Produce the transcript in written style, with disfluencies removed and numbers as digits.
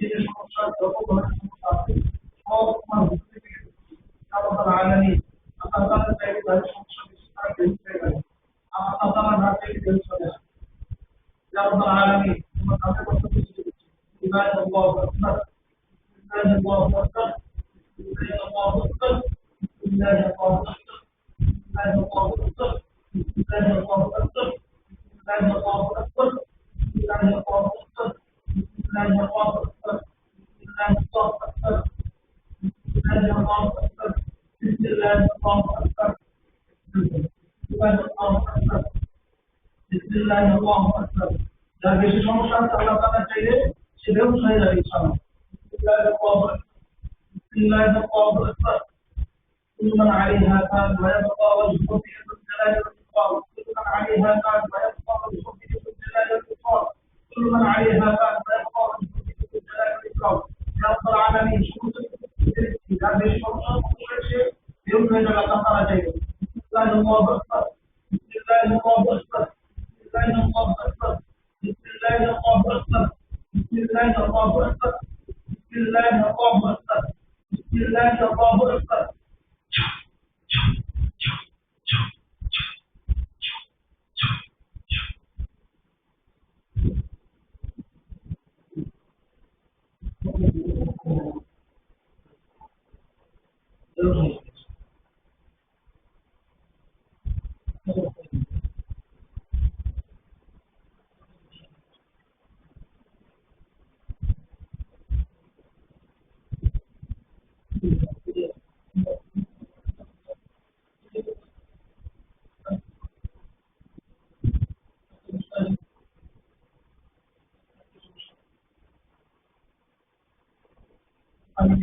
দিনের সমস্যা যত ধরনের সমস্যা আছে সব তোমার বুঝ থেকে আল্লাহ তাআলা আলামিন আল্লাহ তাআলা চাইলে তাদের সমস্যা বেশি তারা বের হয়ে গেল আল্লাহ তাআলা না চাইলে বের চলে আসে يا رب العالمين ثم تعالى الله الله اكبر الله اكبر الله اكبر الله اكبر الله اكبر الله اكبر الله اكبر الله اكبر الله اكبر الله اكبر بسم الله الله اكبر الله اكبر بسم الله الله اكبر যার বেশি সমস্যা আছে আল্লাহ তাআলা চাইলে সেটাও হয়ে যাবে ইনশাআল্লাহ بسم الله الله اكبر كل من عليها فان ويبقى وجه ربك ذو الجلال والاكرام كل من عليها فان ويبقى وجه ربك ذو الجلال والاكرام كل من عليها فان ويبقى وجه ربك ذو الجلال والاكرام يا رب العالمين شكرا যার বেশি সমস্যা আছে সেও হয়ে যাবে আল্লাহ তাআলা চাইলে بسم الله الله اكبر بسم الله الله اكبر بسم الله الله اكبر بسم الله الله اكبر بسم الله الله اكبر بسم الله الله اكبر بسم الله الله اكبر আমি